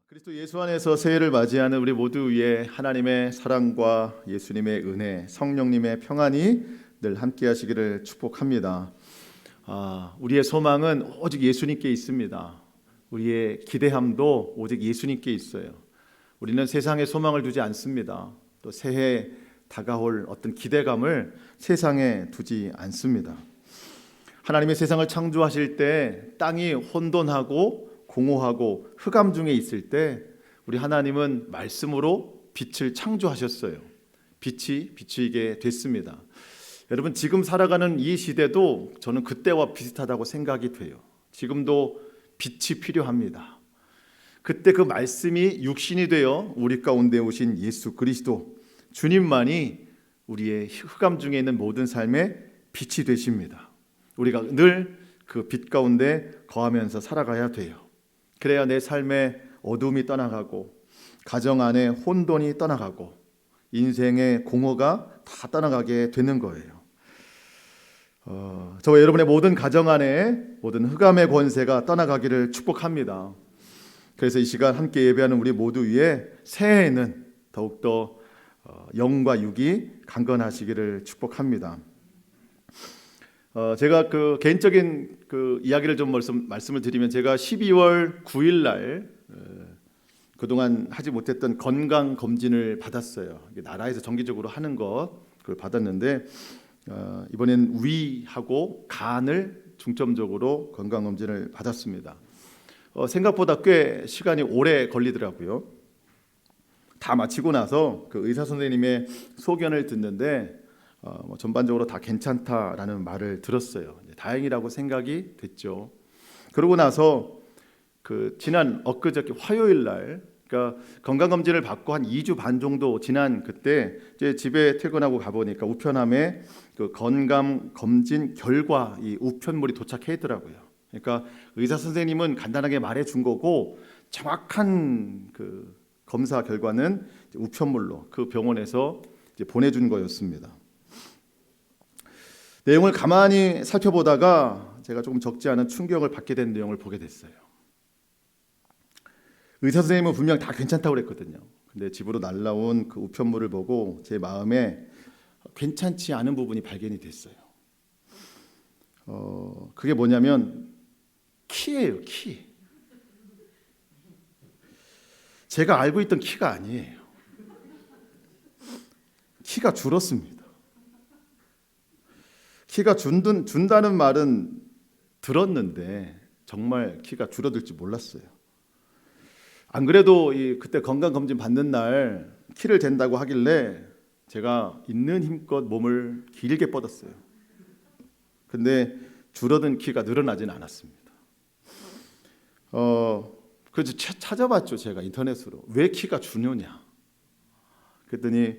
그리스도 예수 안에서 새해를 맞이하는 우리 모두 위에 하나님의 사랑과 예수님의 은혜, 성령님의 평안이 늘 함께 하시기를 축복합니다. 우리의 소망은 오직 예수님께 있습니다. 우리의 기대함도 오직 예수님께 있어요. 우리는 세상에 소망을 두지 않습니다. 또 새해 다가올 어떤 기대감을 세상에 두지 않습니다. 하나님의 세상을 창조하실 때 땅이 혼돈하고 공허하고 흑암 중에 있을 때 우리 하나님은 말씀으로 빛을 창조하셨어요. 빛이 비추이게 됐습니다. 여러분, 지금 살아가는 이 시대도 저는 그때와 비슷하다고 생각이 돼요. 지금도 빛이 필요합니다. 그때 그 말씀이 육신이 되어 우리 가운데 오신 예수 그리스도 주님만이 우리의 흑암 중에 있는 모든 삶의 빛이 되십니다. 우리가 늘 그 빛 가운데 거하면서 살아가야 돼요. 그래야 내 삶의 어둠이 떠나가고 가정 안에 혼돈이 떠나가고 인생의 공허가 다 떠나가게 되는 거예요. 저와 여러분의 모든 가정 안에 모든 흑암의 권세가 떠나가기를 축복합니다. 그래서 이 시간 함께 예배하는 우리 모두 위에 새해에는 더욱더 영과 육이 강건하시기를 축복합니다. 제가 그 개인적인 그 이야기를 좀 말씀을 드리면, 제가 12월 9일 날 그동안 하지 못했던 건강 검진을 받았어요. 나라에서 정기적으로 하는 것 그걸 받았는데, 이번엔 위하고 간을 중점적으로 건강 검진을 받았습니다. 생각보다 꽤 시간이 오래 걸리더라고요. 다 마치고 나서 그 의사 선생님의 소견을 듣는데 전반적으로 다 괜찮다라는 말을 들었어요. 다행이라고 생각이 됐죠. 그러고 나서 그 지난 엊그저께 화요일 날, 그러니까 건강검진을 받고 한 2주 반 정도 지난 그때 이제 집에 퇴근하고 가보니까 우편함에 그 건강검진 결과 이 우편물이 도착해 있더라고요. 그러니까 의사 선생님은 간단하게 말해준 거고, 정확한 그 검사 결과는 우편물로 그 병원에서 이제 보내준 거였습니다. 내용을 가만히 살펴보다가 제가 조금 적지 않은 충격을 받게 된 내용을 보게 됐어요. 의사 선생님은 분명 다 괜찮다고 그랬거든요. 근데 집으로 날라온 그 우편물을 보고 제 마음에 괜찮지 않은 부분이 발견이 됐어요. 그게 뭐냐면 키예요, 키. 제가 알고 있던 키가 아니에요. 키가 줄었습니다. 키가 준다는 말은 들었는데 정말 키가 줄어들지 몰랐어요. 안 그래도 그때 건강검진 받는 날 키를 잰다고 하길래 제가 있는 힘껏 몸을 길게 뻗었어요. 근데 줄어든 키가 늘어나진 않았습니다. 그래서 찾아봤죠. 제가 인터넷으로 왜 키가 주느냐. 그랬더니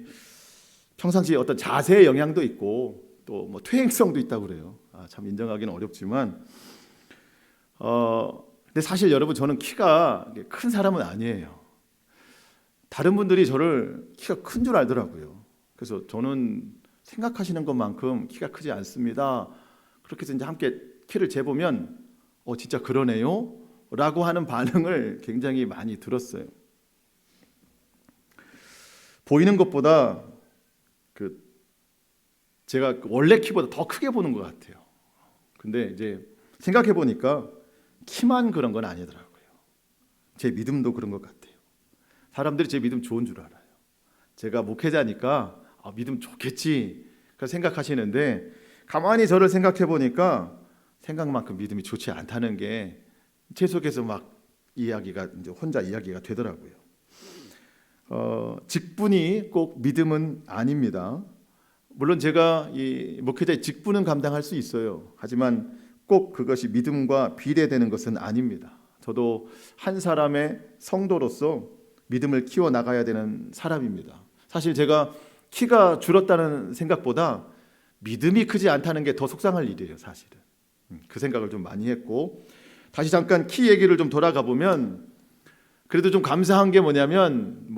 평상시에 어떤 자세의 영향도 있고 또 뭐 퇴행성도 있다고 그래요. 참 인정하기는 어렵지만, 근데 사실 여러분, 저는 키가 큰 사람은 아니에요. 다른 분들이 저를 키가 큰 줄 알더라고요. 그래서 저는 생각하시는 것만큼 키가 크지 않습니다. 그렇게 해서 이제 함께 키를 재보면 진짜 그러네요 라고 하는 반응을 굉장히 많이 들었어요. 보이는 것보다 제가 원래 키보다 더 크게 보는 것 같아요. 근데 이제 생각해 보니까 키만 그런 건 아니더라고요. 제 믿음도 그런 것 같아요. 사람들이 제 믿음 좋은 줄 알아요. 제가 목회자니까 믿음 좋겠지 생각하시는데, 가만히 저를 생각해 보니까 생각만큼 믿음이 좋지 않다는 게 제 속에서 막 이야기가 이제 혼자 이야기가 되더라고요. 직분이 꼭 믿음은 아닙니다. 물론 제가 이 목회자의 직분은 감당할 수 있어요. 하지만 꼭 그것이 믿음과 비례되는 것은 아닙니다. 저도 한 사람의 성도로서 믿음을 키워나가야 되는 사람입니다. 사실 제가 키가 줄었다는 생각보다 믿음이 크지 않다는 게 더 속상할 일이에요, 사실은. 그 생각을 좀 많이 했고, 다시 잠깐 키 얘기를 좀 돌아가 보면, 그래도 좀 감사한 게 뭐냐면,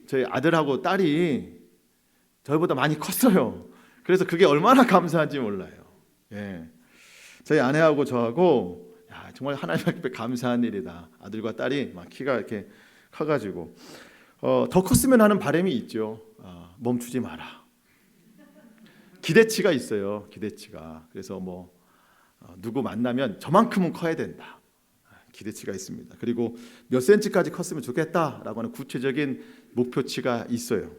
저희 아들하고 딸이 저희보다 많이 컸어요. 그래서 그게 얼마나 감사한지 몰라요. 예. 저희 아내하고 저하고 야, 정말 하나님 앞에 감사한 일이다. 아들과 딸이 막 키가 이렇게 커가지고 더 컸으면 하는 바람이 있죠. 멈추지 마라. 기대치가 있어요. 기대치가. 그래서 뭐 누구 만나면 저만큼은 커야 된다. 기대치가 있습니다. 그리고 몇 센치까지 컸으면 좋겠다라고 하는 구체적인 목표치가 있어요.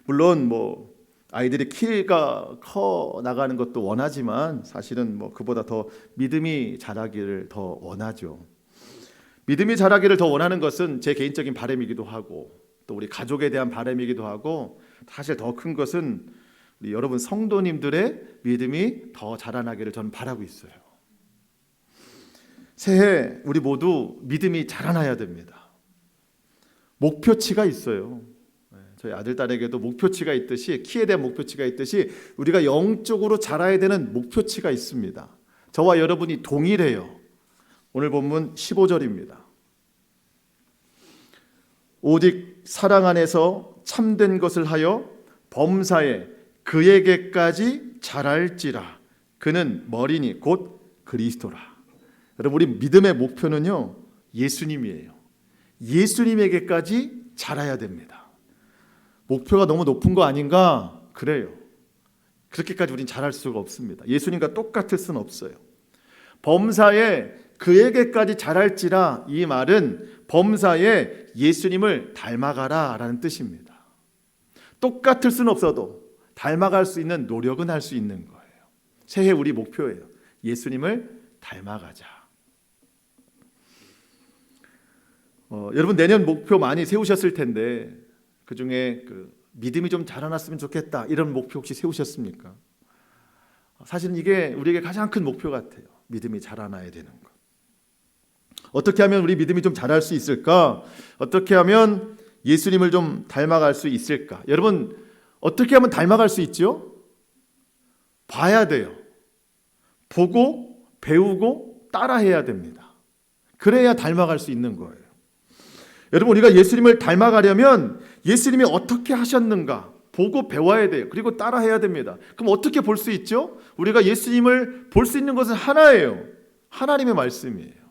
물론 뭐 아이들이 키가 커 나가는 것도 원하지만 사실은 뭐 그보다 더 믿음이 자라기를 더 원하죠. 믿음이 자라기를 더 원하는 것은 제 개인적인 바람이기도 하고 또 우리 가족에 대한 바람이기도 하고 사실 더 큰 것은 우리 여러분 성도님들의 믿음이 더 자라나기를 저는 바라고 있어요. 새해 우리 모두 믿음이 자라나야 됩니다. 목표치가 있어요. 저희 아들 딸에게도 목표치가 있듯이 키에 대한 목표치가 있듯이 우리가 영적으로 자라야 되는 목표치가 있습니다. 저와 여러분이 동일해요. 오늘 본문 15절입니다. 오직 사랑 안에서 참된 것을 하여 범사에 그에게까지 자랄지라. 그는 머리니 곧 그리스도라. 여러분 우리 믿음의 목표는요 예수님이에요. 예수님에게까지 자라야 됩니다. 목표가 너무 높은 거 아닌가? 그래요. 그렇게까지 우린 자랄 수가 없습니다. 예수님과 똑같을 수는 없어요. 범사에 그에게까지 자랄지라, 이 말은 범사에 예수님을 닮아가라 라는 뜻입니다. 똑같을 수는 없어도 닮아갈 수 있는 노력은 할 수 있는 거예요. 새해 우리 목표예요. 예수님을 닮아가자. 여러분 내년 목표 많이 세우셨을 텐데 그 중에 믿음이 좀 자라났으면 좋겠다 이런 목표 혹시 세우셨습니까? 사실은 이게 우리에게 가장 큰 목표 같아요. 믿음이 자라나야 되는 것. 어떻게 하면 우리 믿음이 좀 자랄 수 있을까? 어떻게 하면 예수님을 좀 닮아갈 수 있을까? 여러분 어떻게 하면 닮아갈 수 있죠? 봐야 돼요. 보고 배우고 따라해야 됩니다. 그래야 닮아갈 수 있는 거예요. 여러분 우리가 예수님을 닮아가려면 예수님이 어떻게 하셨는가 보고 배워야 돼요. 그리고 따라해야 됩니다. 그럼 어떻게 볼 수 있죠? 우리가 예수님을 볼 수 있는 것은 하나예요. 하나님의 말씀이에요.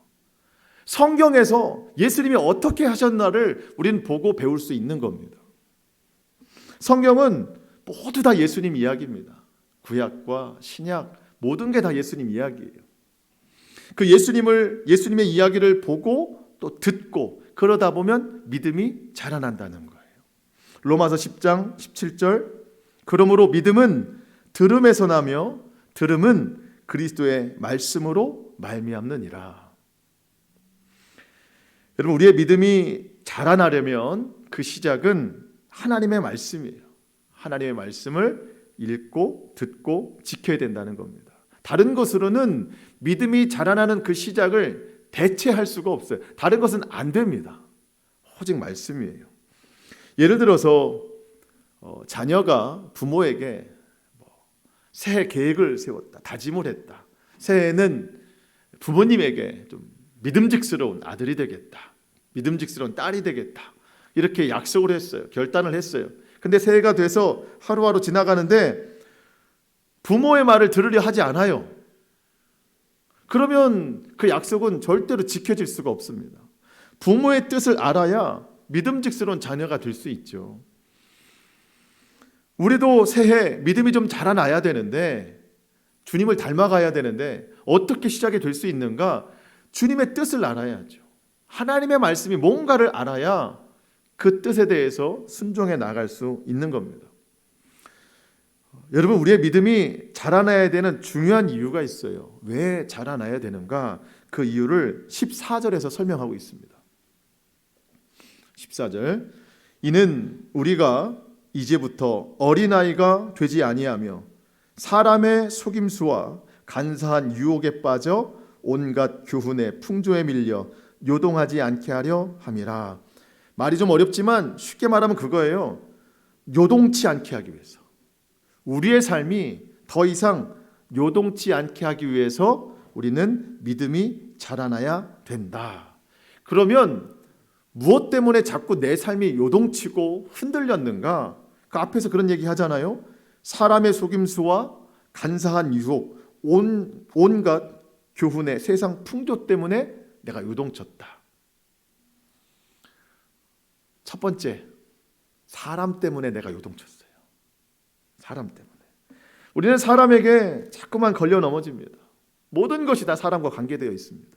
성경에서 예수님이 어떻게 하셨나를 우리는 보고 배울 수 있는 겁니다. 성경은 모두 다 예수님 이야기입니다. 구약과 신약 모든 게 다 예수님 이야기예요. 그 예수님의 이야기를 보고 또 듣고 그러다 보면 믿음이 자라난다는 거예요. 로마서 10장 17절 그러므로 믿음은 들음에서 나며 들음은 그리스도의 말씀으로 말미암느니라. 여러분 우리의 믿음이 자라나려면 그 시작은 하나님의 말씀이에요. 하나님의 말씀을 읽고 듣고 지켜야 된다는 겁니다. 다른 것으로는 믿음이 자라나는 그 시작을 대체할 수가 없어요. 다른 것은 안 됩니다. 오직 말씀이에요. 예를 들어서 자녀가 부모에게 새해 계획을 세웠다, 다짐을 했다. 새해에는 부모님에게 좀 믿음직스러운 아들이 되겠다, 믿음직스러운 딸이 되겠다, 이렇게 약속을 했어요. 결단을 했어요. 근데 새해가 돼서 하루하루 지나가는데 부모의 말을 들으려 하지 않아요. 그러면 그 약속은 절대로 지켜질 수가 없습니다. 부모의 뜻을 알아야 믿음직스러운 자녀가 될 수 있죠. 우리도 새해 믿음이 좀 자라나야 되는데 주님을 닮아가야 되는데 어떻게 시작이 될 수 있는가? 주님의 뜻을 알아야죠. 하나님의 말씀이 뭔가를 알아야 그 뜻에 대해서 순종해 나갈 수 있는 겁니다. 여러분 우리의 믿음이 자라나야 되는 중요한 이유가 있어요. 왜 자라나야 되는가? 그 이유를 14절에서 설명하고 있습니다. 14절 이는 우리가 이제부터 어린아이가 되지 아니하며 사람의 속임수와 간사한 유혹에 빠져 온갖 교훈의 풍조에 밀려 요동하지 않게 하려 함이라. 말이 좀 어렵지만 쉽게 말하면 그거예요. 요동치 않게 하기 위해서. 우리의 삶이 더 이상 요동치 않게 하기 위해서 우리는 믿음이 자라나야 된다. 그러면 무엇 때문에 자꾸 내 삶이 요동치고 흔들렸는가? 그 앞에서 그런 얘기 하잖아요. 사람의 속임수와 간사한 유혹, 온갖 교훈의 세상 풍조 때문에 내가 요동쳤다. 첫 번째, 사람 때문에 내가 요동쳤어요. 사람 때문에. 우리는 사람에게 자꾸만 걸려 넘어집니다. 모든 것이 다 사람과 관계되어 있습니다.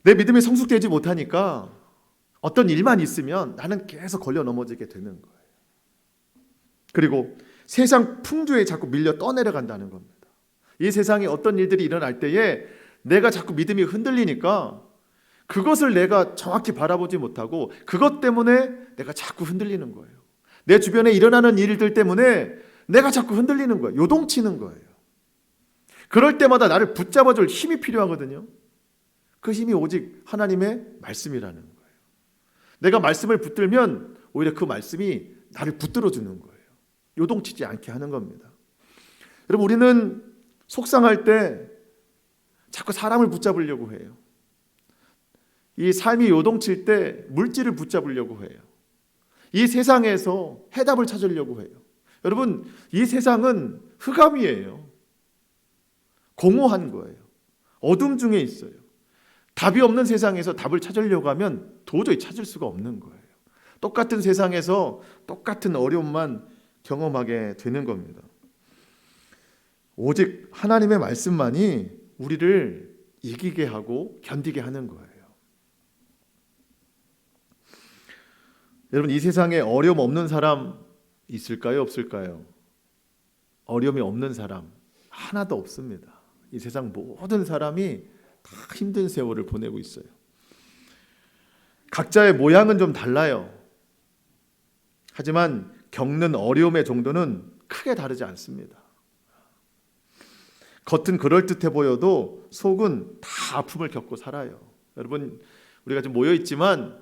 내 믿음이 성숙되지 못하니까 어떤 일만 있으면 나는 계속 걸려 넘어지게 되는 거예요. 그리고 세상 풍조에 자꾸 밀려 떠내려간다는 겁니다. 이 세상에 어떤 일들이 일어날 때에 내가 자꾸 믿음이 흔들리니까 그것을 내가 정확히 바라보지 못하고 그것 때문에 내가 자꾸 흔들리는 거예요. 내 주변에 일어나는 일들 때문에 내가 자꾸 흔들리는 거예요. 요동치는 거예요. 그럴 때마다 나를 붙잡아줄 힘이 필요하거든요. 그 힘이 오직 하나님의 말씀이라는 거예요. 내가 말씀을 붙들면 오히려 그 말씀이 나를 붙들어주는 거예요. 요동치지 않게 하는 겁니다. 여러분, 우리는 속상할 때 자꾸 사람을 붙잡으려고 해요. 이 삶이 요동칠 때 물질을 붙잡으려고 해요. 이 세상에서 해답을 찾으려고 해요. 여러분, 이 세상은 흑암이에요. 공허한 거예요. 어둠 중에 있어요. 답이 없는 세상에서 답을 찾으려고 하면 도저히 찾을 수가 없는 거예요. 똑같은 세상에서 똑같은 어려움만 경험하게 되는 겁니다. 오직 하나님의 말씀만이 우리를 이기게 하고 견디게 하는 거예요. 여러분, 이 세상에 어려움 없는 사람 있을까요? 없을까요? 어려움이 없는 사람 하나도 없습니다. 이 세상 모든 사람이 다 힘든 세월을 보내고 있어요. 각자의 모양은 좀 달라요. 하지만 겪는 어려움의 정도는 크게 다르지 않습니다. 겉은 그럴듯해 보여도 속은 다 아픔을 겪고 살아요. 여러분, 우리가 지금 모여 있지만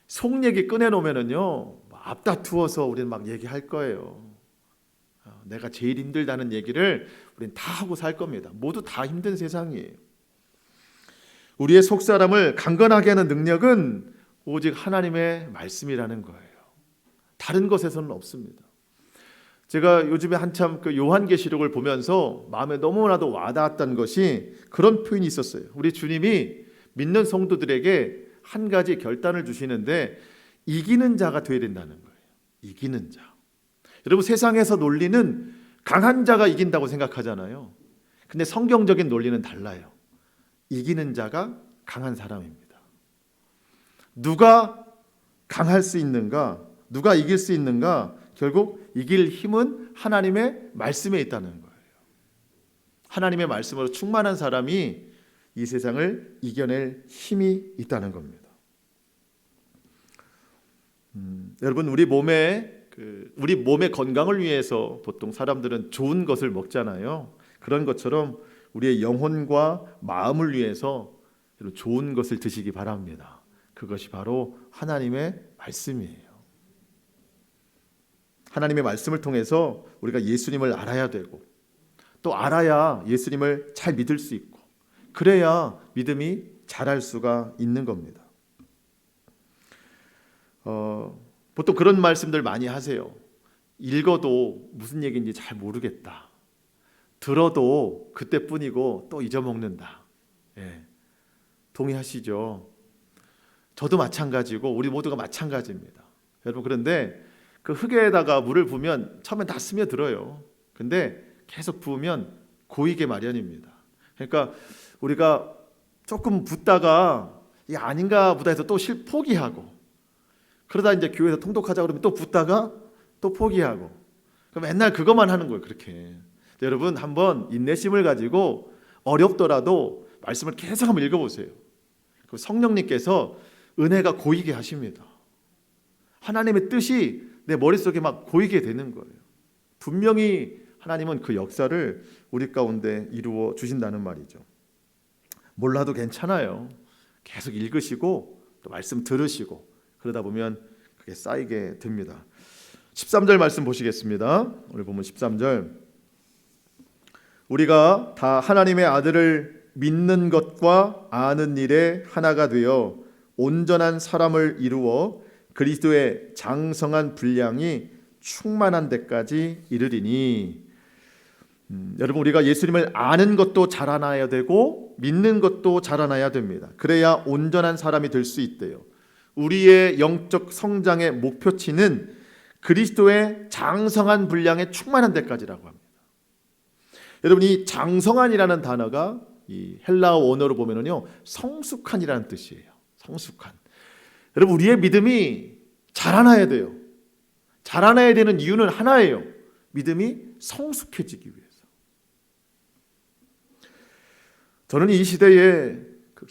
속 얘기 꺼내놓으면은요, 앞다투어서 우리는 막 얘기할 거예요. 내가 제일 힘들다는 얘기를 우리는 다 하고 살 겁니다. 모두 다 힘든 세상이에요. 우리의 속사람을 강건하게 하는 능력은 오직 하나님의 말씀이라는 거예요. 다른 것에서는 없습니다. 제가 요즘에 한참 그 요한계시록을 보면서 마음에 너무나도 와닿았던 것이 그런 표현이 있었어요. 우리 주님이 믿는 성도들에게 한 가지 결단을 주시는데 이기는 자가 되어야 된다는 거예요. 이기는 자. 여러분, 세상에서 논리는 강한 자가 이긴다고 생각하잖아요. 근데 성경적인 논리는 달라요. 이기는 자가 강한 사람입니다. 누가 강할 수 있는가? 누가 이길 수 있는가? 결국 이길 힘은 하나님의 말씀에 있다는 거예요. 하나님의 말씀으로 충만한 사람이 이 세상을 이겨낼 힘이 있다는 겁니다. 여러분, 우리 몸의 건강을 위해서 보통 사람들은 좋은 것을 먹잖아요. 그런 것처럼 우리의 영혼과 마음을 위해서 좋은 것을 드시기 바랍니다. 그것이 바로 하나님의 말씀이에요. 하나님의 말씀을 통해서 우리가 예수님을 알아야 되고 또 알아야 예수님을 잘 믿을 수 있고 그래야 믿음이 자랄 수가 있는 겁니다. 보통 그런 말씀들 많이 하세요. 읽어도 무슨 얘기인지 잘 모르겠다. 들어도 그때뿐이고 또 잊어먹는다. 예. 동의하시죠? 저도 마찬가지고 우리 모두가 마찬가지입니다. 여러분, 그런데 그 흙에다가 물을 부으면 처음엔 다 스며들어요. 근데 계속 부으면 고이게 마련입니다. 그러니까 우리가 조금 붓다가 이게 아닌가 보다 해서 또 포기하고 그러다 이제 교회에서 통독하자 그러면 또 붓다가 또 포기하고 그럼 맨날 그것만 하는 거예요. 그렇게. 여러분, 한번 인내심을 가지고 어렵더라도 말씀을 계속 한번 읽어보세요. 그럼 성령님께서 은혜가 고이게 하십니다. 하나님의 뜻이 내 머릿속에 막 고이게 되는 거예요. 분명히 하나님은 그 역사를 우리 가운데 이루어 주신다는 말이죠. 몰라도 괜찮아요. 계속 읽으시고 또 말씀 들으시고 그러다 보면 그게 쌓이게 됩니다. 13절 말씀 보시겠습니다. 오늘 보면 13절. 우리가 다 하나님의 아들을 믿는 것과 아는 일에 하나가 되어 온전한 사람을 이루어 그리스도의 장성한 분량이 충만한 데까지 이르리니. 여러분, 우리가 예수님을 아는 것도 자라나야 되고 믿는 것도 자라나야 됩니다. 그래야 온전한 사람이 될 수 있대요. 우리의 영적 성장의 목표치는 그리스도의 장성한 분량에 충만한 데까지라고 합니다. 여러분, 이 장성한이라는 단어가 이 헬라어 원어로 보면은요, 성숙한이라는 뜻이에요. 성숙한. 여러분, 우리의 믿음이 자라나야 돼요. 자라나야 되는 이유는 하나예요. 믿음이 성숙해지기 위해서. 저는 이 시대에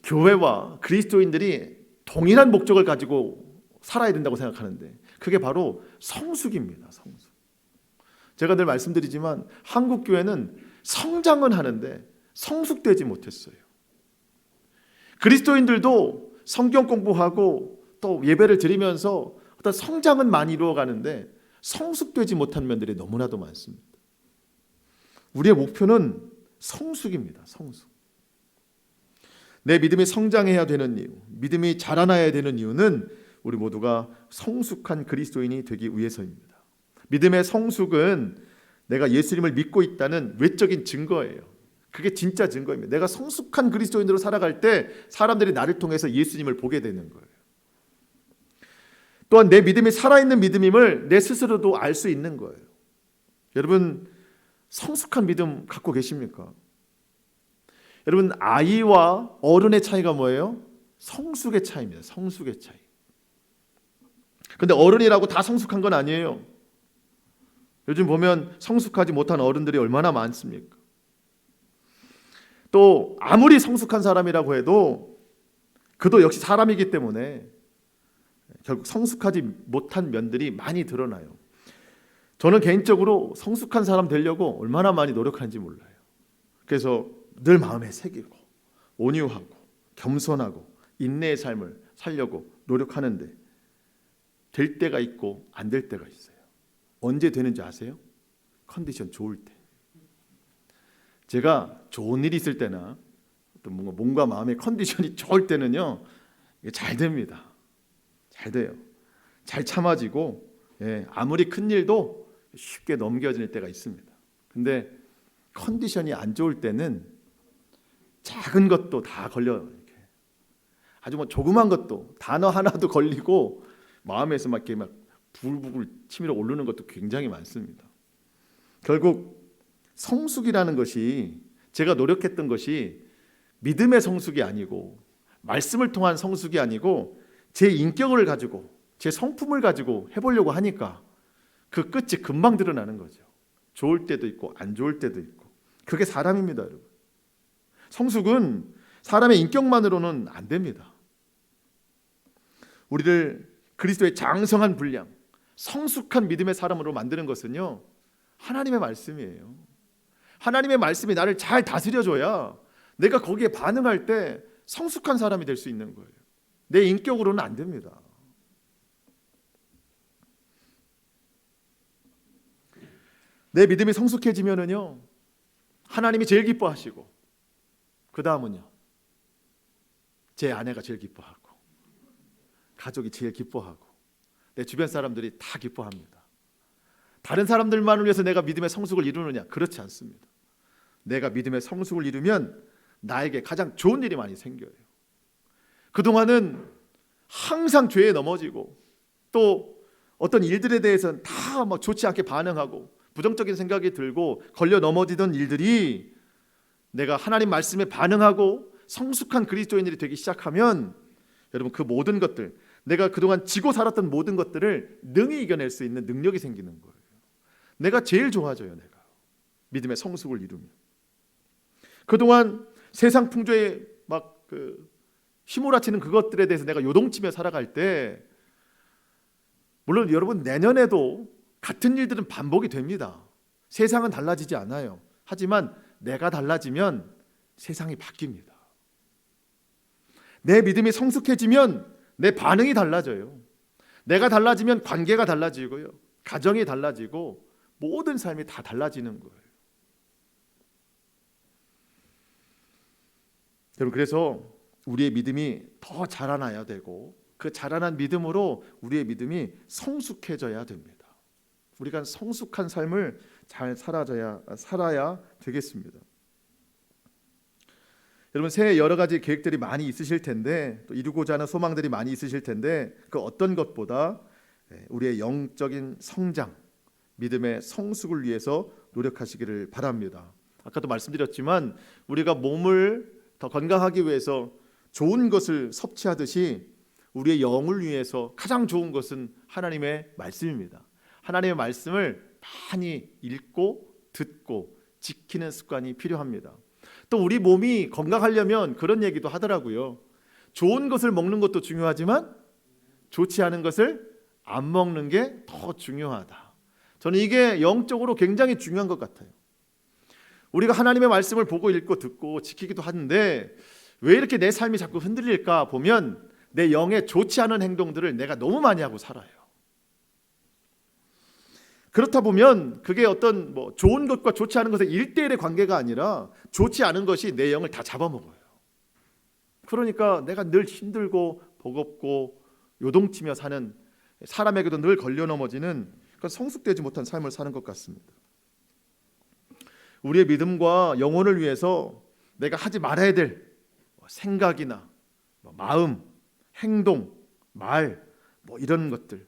교회와 그리스도인들이 동일한 목적을 가지고 살아야 된다고 생각하는데, 그게 바로 성숙입니다. 성숙. 제가 늘 말씀드리지만 한국 교회는 성장은 하는데 성숙되지 못했어요. 그리스도인들도 성경 공부하고 또 예배를 드리면서 어떤 성장은 많이 이루어가는데 성숙되지 못한 면들이 너무나도 많습니다. 우리의 목표는 성숙입니다. 성숙. 내 믿음이 성장해야 되는 이유, 믿음이 자라나야 되는 이유는 우리 모두가 성숙한 그리스도인이 되기 위해서입니다. 믿음의 성숙은 내가 예수님을 믿고 있다는 외적인 증거예요. 그게 진짜 증거입니다. 내가 성숙한 그리스도인으로 살아갈 때 사람들이 나를 통해서 예수님을 보게 되는 거예요. 또한 내 믿음이 살아있는 믿음임을 내 스스로도 알 수 있는 거예요. 여러분, 성숙한 믿음 갖고 계십니까? 여러분, 아이와 어른의 차이가 뭐예요? 성숙의 차이입니다. 성숙의 차이. 근데 어른이라고 다 성숙한 건 아니에요. 요즘 보면 성숙하지 못한 어른들이 얼마나 많습니까? 또 아무리 성숙한 사람이라고 해도 그도 역시 사람이기 때문에 결국 성숙하지 못한 면들이 많이 드러나요. 저는 개인적으로 성숙한 사람 되려고 얼마나 많이 노력하는지 몰라요. 그래서 늘 마음에 새기고 온유하고 겸손하고 인내의 삶을 살려고 노력하는데 될 때가 있고 안 될 때가 있어요. 언제 되는지 아세요? 컨디션 좋을 때. 제가 좋은 일이 있을 때나 또 몸과 마음의 컨디션이 좋을 때는요, 이게 잘 됩니다. 잘 돼요. 잘 참아지고, 아무리 큰 일도 쉽게 넘겨질 때가 있습니다. 근데 컨디션이 안 좋을 때는 작은 것도 다 걸려요. 이렇게. 아주 조그만 것도 단어 하나도 걸리고 마음에서 이렇게 부글부글 치밀어 오르는 것도 굉장히 많습니다. 결국 성숙이라는 것이, 제가 노력했던 것이 믿음의 성숙이 아니고 말씀을 통한 성숙이 아니고 제 인격을 가지고 제 성품을 가지고 해보려고 하니까 그 끝이 금방 드러나는 거죠. 좋을 때도 있고 안 좋을 때도 있고. 그게 사람입니다, 여러분. 성숙은 사람의 인격만으로는 안 됩니다. 우리를 그리스도의 장성한 분량, 성숙한 믿음의 사람으로 만드는 것은요, 하나님의 말씀이에요. 하나님의 말씀이 나를 잘 다스려줘야 내가 거기에 반응할 때 성숙한 사람이 될 수 있는 거예요. 내 인격으로는 안 됩니다. 내 믿음이 성숙해지면은요, 하나님이 제일 기뻐하시고, 그 다음은요, 제 아내가 제일 기뻐하고, 가족이 제일 기뻐하고, 내 주변 사람들이 다 기뻐합니다. 다른 사람들만을 위해서 내가 믿음의 성숙을 이루느냐? 그렇지 않습니다. 내가 믿음의 성숙을 이루면 나에게 가장 좋은 일이 많이 생겨요. 그동안은 항상 죄에 넘어지고 또 어떤 일들에 대해서는 다 좋지 않게 반응하고 부정적인 생각이 들고 걸려 넘어지던 일들이 내가 하나님 말씀에 반응하고 성숙한 그리스도인들이 되기 시작하면, 여러분, 그 모든 것들, 내가 그동안 지고 살았던 모든 것들을 능히 이겨낼 수 있는 능력이 생기는 거예요. 내가 제일 좋아져요. 내가 믿음의 성숙을 이루면. 그동안 세상 풍조에 휘몰아치는 그것들에 대해서 내가 요동치며 살아갈 때, 물론 여러분 내년에도 같은 일들은 반복이 됩니다. 세상은 달라지지 않아요. 하지만 내가 달라지면 세상이 바뀝니다. 내 믿음이 성숙해지면 내 반응이 달라져요. 내가 달라지면 관계가 달라지고요, 가정이 달라지고 모든 삶이 다 달라지는 거예요. 여러분, 그래서 우리의 믿음이 더 자라나야 되고 그 자라난 믿음으로 우리의 믿음이 성숙해져야 됩니다. 우리가 성숙한 삶을 잘 살아야 되겠습니다. 여러분 새해 여러 가지 계획들이 많이 있으실 텐데 또 이루고자 하는 소망들이 많이 있으실 텐데 그 어떤 것보다 우리의 영적인 성장, 믿음의 성숙을 위해서 노력하시기를 바랍니다. 아까도 말씀드렸지만 우리가 몸을 더 건강하기 위해서 좋은 것을 섭취하듯이 우리의 영을 위해서 가장 좋은 것은 하나님의 말씀입니다. 하나님의 말씀을 많이 읽고 듣고 지키는 습관이 필요합니다. 또 우리 몸이 건강하려면 그런 얘기도 하더라고요. 좋은 것을 먹는 것도 중요하지만 좋지 않은 것을 안 먹는 게 더 중요하다. 저는 이게 영적으로 굉장히 중요한 것 같아요. 우리가 하나님의 말씀을 보고 읽고 듣고 지키기도 하는데 왜 이렇게 내 삶이 자꾸 흔들릴까 보면 내 영에 좋지 않은 행동들을 내가 너무 많이 하고 살아요. 그렇다 보면 그게 어떤 좋은 것과 좋지 않은 것의 1대1의 관계가 아니라 좋지 않은 것이 내 영을 다 잡아먹어요. 그러니까 내가 늘 힘들고 버겁고 요동치며 사는, 사람에게도 늘 걸려 넘어지는 성숙되지 못한 삶을 사는 것 같습니다. 우리의 믿음과 영혼을 위해서 내가 하지 말아야 될 생각이나 마음, 행동, 말 이런 것들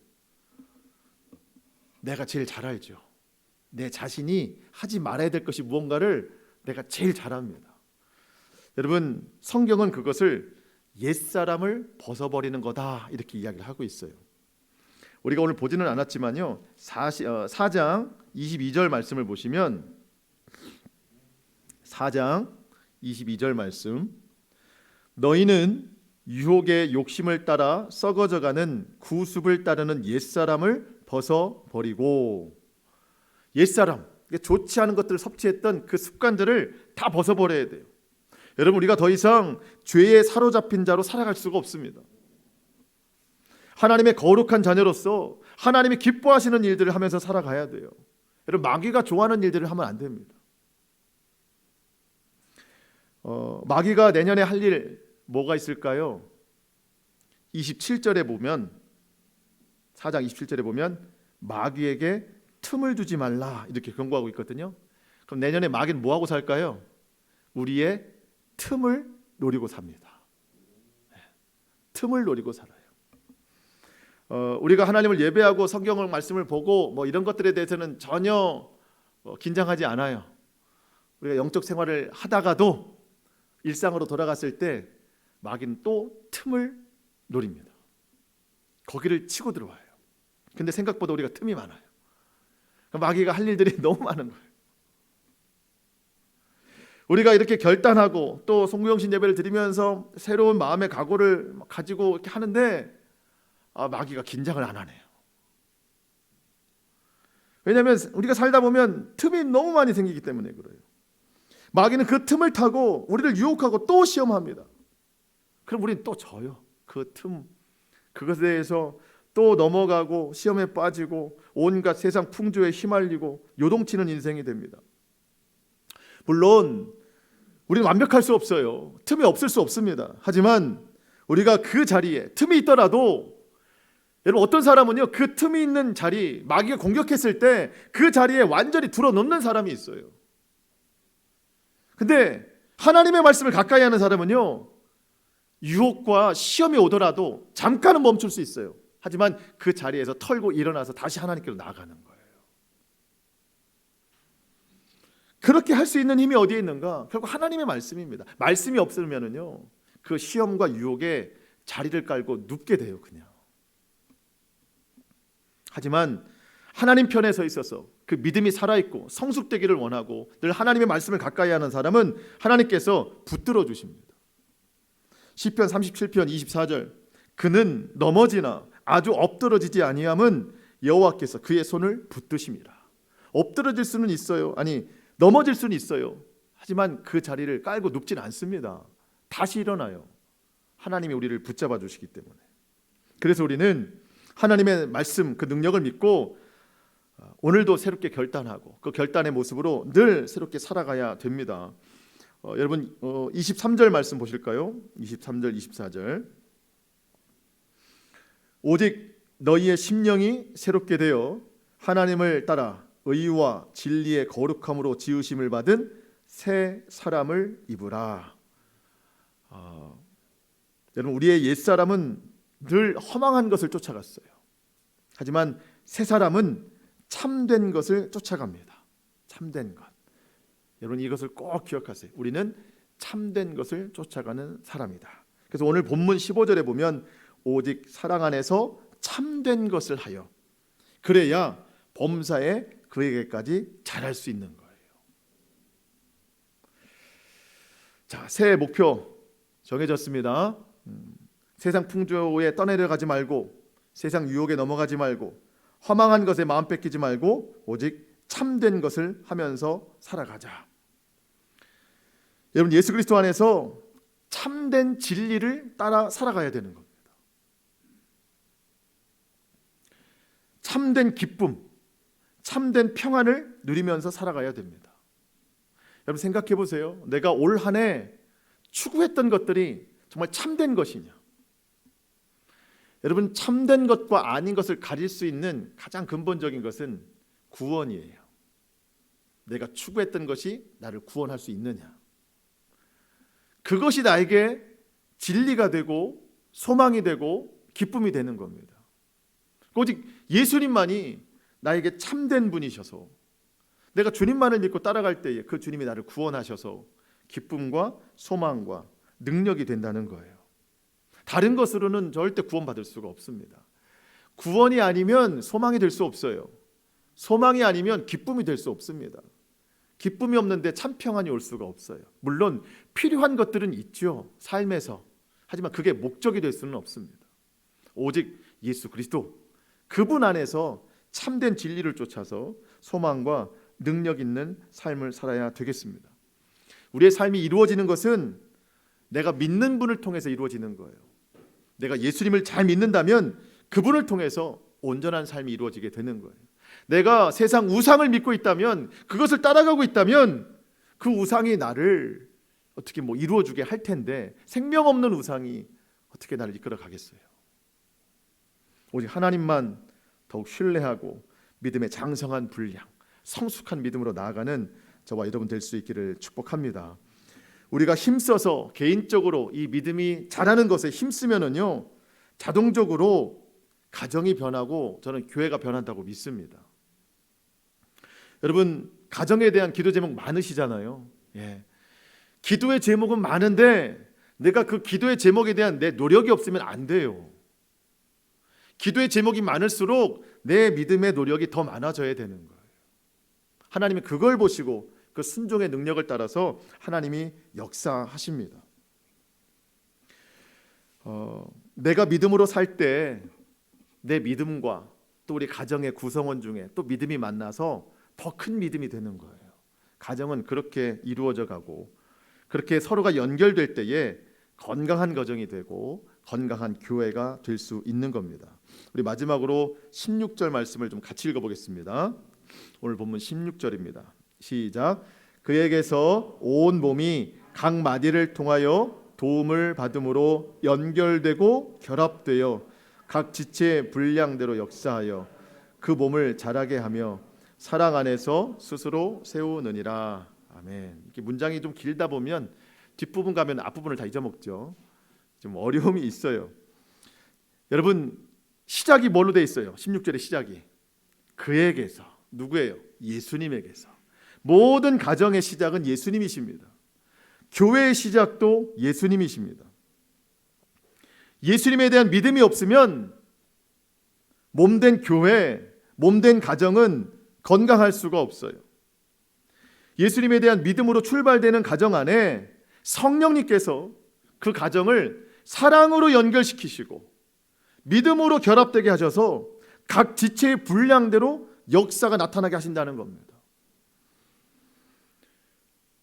내가 제일 잘 알죠. 내 자신이 하지 말아야 될 것이 무언가를 내가 제일 잘 압니다. 여러분 성경은 그것을 옛사람을 벗어버리는 거다 이렇게 이야기를 하고 있어요. 우리가 오늘 보지는 않았지만요 4장 22절 말씀을 보시면 4장 22절 말씀, 너희는 유혹의 욕심을 따라 썩어져가는 구습을 따르는 옛사람을 벗어버리고, 옛사람, 좋지 않은 것들을 섭취했던 그 습관들을 다 벗어버려야 돼요. 여러분 우리가 더 이상 죄에 사로잡힌 자로 살아갈 수가 없습니다. 하나님의 거룩한 자녀로서 하나님이 기뻐하시는 일들을 하면서 살아가야 돼요. 여러분 마귀가 좋아하는 일들을 하면 안 됩니다. 마귀가 내년에 할 일 뭐가 있을까요? 27절에 보면 4장 27절에 보면 마귀에게 틈을 두지 말라 이렇게 경고하고 있거든요. 그럼 내년에 마귀는 뭐하고 살까요? 우리의 틈을 노리고 삽니다. 틈을 노리고 살아요. 우리가 하나님을 예배하고 성경을 말씀을 보고 이런 것들에 대해서는 전혀 긴장하지 않아요. 우리가 영적 생활을 하다가도 일상으로 돌아갔을 때 마귀는 또 틈을 노립니다. 거기를 치고 들어와요. 근데 생각보다 우리가 틈이 많아요. 마귀가 할 일들이 너무 많은 거예요. 우리가 이렇게 결단하고 또 송구영신 예배를 드리면서 새로운 마음의 각오를 가지고 이렇게 하는데 마귀가 긴장을 안 하네요. 왜냐하면 우리가 살다 보면 틈이 너무 많이 생기기 때문에 그래요. 마귀는 그 틈을 타고 우리를 유혹하고 또 시험합니다. 그럼 우리는 또 져요. 그 틈, 그것에 대해서 또 넘어가고 시험에 빠지고 온갖 세상 풍조에 휘말리고 요동치는 인생이 됩니다. 물론 우리는 완벽할 수 없어요. 틈이 없을 수 없습니다. 하지만 우리가 그 자리에 틈이 있더라도 여러분 어떤 사람은요 그 틈이 있는 자리, 마귀가 공격했을 때 그 자리에 완전히 들어놓는 사람이 있어요. 근데 하나님의 말씀을 가까이 하는 사람은요 유혹과 시험이 오더라도 잠깐은 멈출 수 있어요. 하지만 그 자리에서 털고 일어나서 다시 하나님께로 나아가는 거예요. 그렇게 할 수 있는 힘이 어디에 있는가? 결국 하나님의 말씀입니다. 말씀이 없으면은요 그 시험과 유혹에 자리를 깔고 눕게 돼요 그냥. 하지만 하나님 편에 서 있어서 그 믿음이 살아있고 성숙되기를 원하고 늘 하나님의 말씀을 가까이 하는 사람은 하나님께서 붙들어 주십니다. 시편 37편 24절, 그는 넘어지나 아주 엎드러지지 아니함은 여호와께서 그의 손을 붙드심이라. 엎드러질 수는 있어요. 아니 넘어질 수는 있어요. 하지만 그 자리를 깔고 눕지는 않습니다. 다시 일어나요. 하나님이 우리를 붙잡아 주시기 때문에. 그래서 우리는 하나님의 말씀 그 능력을 믿고 오늘도 새롭게 결단하고 그 결단의 모습으로 늘 새롭게 살아가야 됩니다. 여러분 23절 말씀 보실까요? 23절 24절, 오직 너희의 심령이 새롭게 되어 하나님을 따라 의와 진리의 거룩함으로 지으심을 받은 새 사람을 입으라. 여러분, 우리의 옛사람은 늘 허망한 것을 쫓아갔어요. 하지만 새 사람은 참된 것을 쫓아갑니다. 참된 것. 여러분, 이것을 꼭 기억하세요. 우리는 참된 것을 쫓아가는 사람이다. 그래서 오늘 본문 15절에 보면 오직 사랑 안에서 참된 것을 하여 그래야 범사에 그에게까지 잘할 수 있는 거예요. 자, 새해 목표 정해졌습니다. 세상 풍조에 떠내려가지 말고, 세상 유혹에 넘어가지 말고, 허망한 것에 마음 뺏기지 말고 오직 참된 것을 하면서 살아가자. 여러분, 예수 그리스도 안에서 참된 진리를 따라 살아가야 되는 겁니다. 참된 기쁨, 참된 평안을 누리면서 살아가야 됩니다. 여러분, 생각해 보세요. 내가 올 한 해 추구했던 것들이 정말 참된 것이냐? 여러분, 참된 것과 아닌 것을 가릴 수 있는 가장 근본적인 것은 구원이에요. 내가 추구했던 것이 나를 구원할 수 있느냐? 그것이 나에게 진리가 되고 소망이 되고 기쁨이 되는 겁니다. 오직 예수님만이 나에게 참된 분이셔서 내가 주님만을 믿고 따라갈 때에 그 주님이 나를 구원하셔서 기쁨과 소망과 능력이 된다는 거예요. 다른 것으로는 절대 구원받을 수가 없습니다. 구원이 아니면 소망이 될 수 없어요. 소망이 아니면 기쁨이 될 수 없습니다. 기쁨이 없는데 참 평안이 올 수가 없어요. 물론 필요한 것들은 있죠, 삶에서. 하지만 그게 목적이 될 수는 없습니다. 오직 예수 그리스도, 그분 안에서 참된 진리를 쫓아서 소망과 능력 있는 삶을 살아야 되겠습니다. 우리의 삶이 이루어지는 것은 내가 믿는 분을 통해서 이루어지는 거예요. 내가 예수님을 잘 믿는다면 그분을 통해서 온전한 삶이 이루어지게 되는 거예요. 내가 세상 우상을 믿고 있다면, 그것을 따라가고 있다면 그 우상이 나를 어떻게 이루어주게 할 텐데, 생명 없는 우상이 어떻게 나를 이끌어 가겠어요? 오직 하나님만 더욱 신뢰하고 믿음의 장성한 분량, 성숙한 믿음으로 나아가는 저와 여러분 될 수 있기를 축복합니다. 우리가 힘써서 개인적으로 이 믿음이 자라는 것에 힘쓰면은요, 자동적으로 가정이 변하고 저는 교회가 변한다고 믿습니다. 여러분, 가정에 대한 기도 제목 많으시잖아요. 예. 기도의 제목은 많은데 내가 그 기도의 제목에 대한 내 노력이 없으면 안 돼요. 기도의 제목이 많을수록 내 믿음의 노력이 더 많아져야 되는 거예요. 하나님이 그걸 보시고 그 순종의 능력을 따라서 하나님이 역사하십니다. 내가 믿음으로 살 때 내 믿음과 또 우리 가정의 구성원 중에 또 믿음이 만나서 더 큰 믿음이 되는 거예요. 가정은 그렇게 이루어져 가고, 그렇게 서로가 연결될 때에 건강한 가정이 되고 건강한 교회가 될 수 있는 겁니다. 우리 마지막으로 16절 말씀을 좀 같이 읽어보겠습니다. 오늘 본문 16절입니다. 시작. 그에게서 온 몸이 각 마디를 통하여 도움을 받음으로 연결되고 결합되어 각 지체의 분량대로 역사하여 그 몸을 자라게 하며 사랑 안에서 스스로 세우느니라. 아멘. 이렇게 문장이 좀 길다 보면 뒷부분 가면 앞부분을 다 잊어먹죠. 좀 어려움이 있어요. 여러분, 시작이 뭘로 돼 있어요? 16절의 시작이 그에게서. 누구예요? 예수님에게서. 모든 가정의 시작은 예수님이십니다. 교회의 시작도 예수님이십니다. 예수님에 대한 믿음이 없으면 몸된 교회, 몸된 가정은 건강할 수가 없어요. 예수님에 대한 믿음으로 출발되는 가정 안에 성령님께서 그 가정을 사랑으로 연결시키시고 믿음으로 결합되게 하셔서 각 지체의 분량대로 역사가 나타나게 하신다는 겁니다.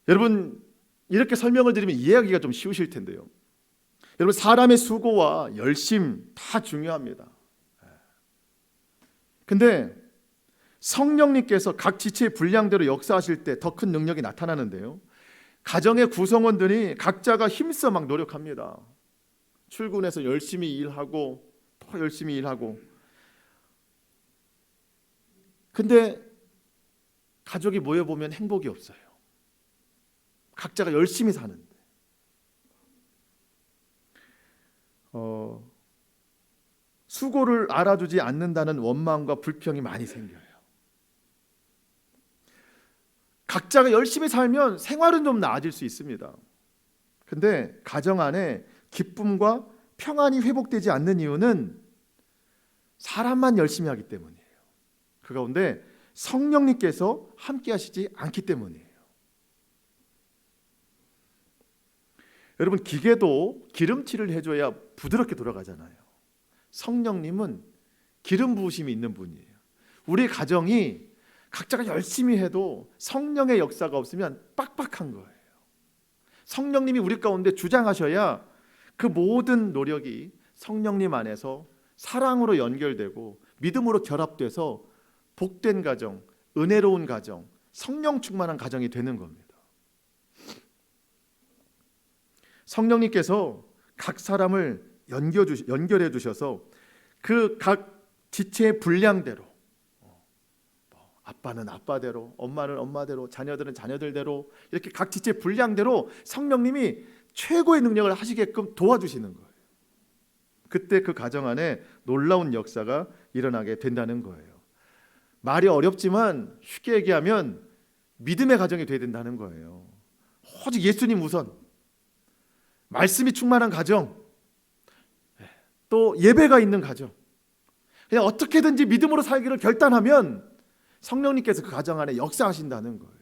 여러분, 이렇게 설명을 드리면 이해하기가 좀 쉬우실 텐데요. 여러분, 사람의 수고와 열심 다 중요합니다. 근데 성령님께서 각 지체의 분량대로 역사하실 때 더 큰 능력이 나타나는데요. 가정의 구성원들이 각자가 힘써 막 노력합니다. 출근해서 열심히 일하고 더 열심히 일하고. 근데 가족이 모여보면 행복이 없어요. 각자가 열심히 사는데 수고를 알아주지 않는다는 원망과 불평이 많이 생겨요. 각자가 열심히 살면 생활은 좀 나아질 수 있습니다. 근데 가정 안에 기쁨과 평안이 회복되지 않는 이유는 사람만 열심히 하기 때문이에요. 그 가운데 성령님께서 함께 하시지 않기 때문이에요. 여러분, 기계도 기름칠을 해줘야 부드럽게 돌아가잖아요. 성령님은 기름 부으심이 있는 분이에요. 우리 가정이 각자가 열심히 해도 성령의 역사가 없으면 빡빡한 거예요. 성령님이 우리 가운데 주장하셔야 그 모든 노력이 성령님 안에서 사랑으로 연결되고 믿음으로 결합돼서 복된 가정, 은혜로운 가정, 성령 충만한 가정이 되는 겁니다. 성령님께서 각 사람을 연결해 주셔서 그 각 지체의 분량대로, 아빠는 아빠대로, 엄마는 엄마대로, 자녀들은 자녀들대로, 이렇게 각 지체 분량대로 성령님이 최고의 능력을 하시게끔 도와주시는 거예요. 그때 그 가정 안에 놀라운 역사가 일어나게 된다는 거예요. 말이 어렵지만 쉽게 얘기하면 믿음의 가정이 되어야 된다는 거예요. 오직 예수님 우선, 말씀이 충만한 가정, 또 예배가 있는 가정, 그냥 어떻게든지 믿음으로 살기를 결단하면 성령님께서 그 가정 안에 역사하신다는 거예요.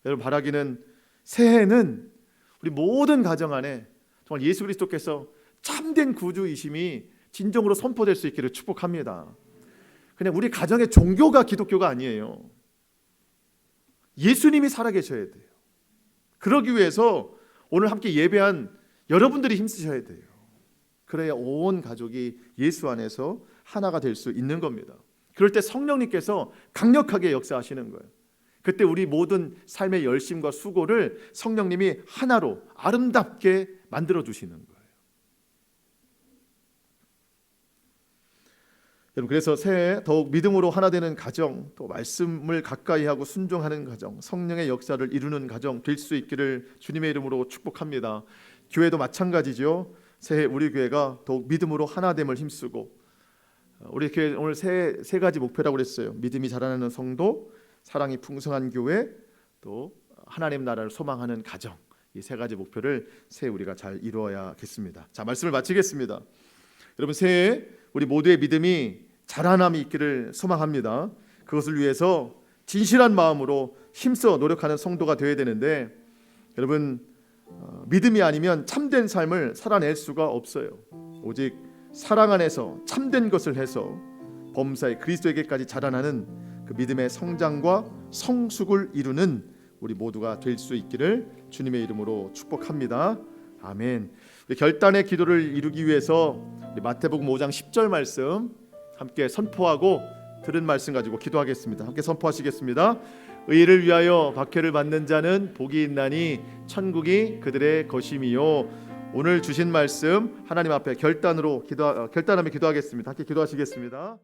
여러분, 바라기는 새해는 우리 모든 가정 안에 정말 예수 그리스도께서 참된 구주이심이 진정으로 선포될 수 있기를 축복합니다. 그냥 우리 가정의 종교가 기독교가 아니에요. 예수님이 살아계셔야 돼요. 그러기 위해서 오늘 함께 예배한 여러분들이 힘쓰셔야 돼요. 그래야 온 가족이 예수 안에서 하나가 될 수 있는 겁니다. 그럴 때 성령님께서 강력하게 역사하시는 거예요. 그때 우리 모든 삶의 열심과 수고를 성령님이 하나로 아름답게 만들어 주시는 거예요. 여러분, 그래서 새해 더욱 믿음으로 하나 되는 가정, 또 말씀을 가까이 하고 순종하는 가정, 성령의 역사를 이루는 가정 될 수 있기를 주님의 이름으로 축복합니다. 교회도 마찬가지죠. 새해 우리 교회가 더욱 믿음으로 하나됨을 힘쓰고, 우리 교회 오늘 세 가지 목표라고 그랬어요. 믿음이 자라나는 성도, 사랑이 풍성한 교회, 또 하나님 나라를 소망하는 가정. 이 세 가지 목표를 새해 우리가 잘 이루어야겠습니다. 자, 말씀을 마치겠습니다. 여러분, 새해 우리 모두의 믿음이 자라남이 있기를 소망합니다. 그것을 위해서 진실한 마음으로 힘써 노력하는 성도가 되어야 되는데, 여러분, 믿음이 아니면 참된 삶을 살아낼 수가 없어요. 오직 사랑 안에서 참된 것을 해서 범사의 그리스도에게까지 자라나는 그 믿음의 성장과 성숙을 이루는 우리 모두가 될 수 있기를 주님의 이름으로 축복합니다. 아멘. 우리 결단의 기도를 이루기 위해서 우리 마태복음 5장 10절 말씀 함께 선포하고 들은 말씀 가지고 기도하겠습니다. 함께 선포하시겠습니다. 의를 위하여 박해를 받는 자는 복이 있나니 천국이 그들의 것임이요. 오늘 주신 말씀 하나님 앞에 결단하며 기도하겠습니다. 함께 기도하시겠습니다.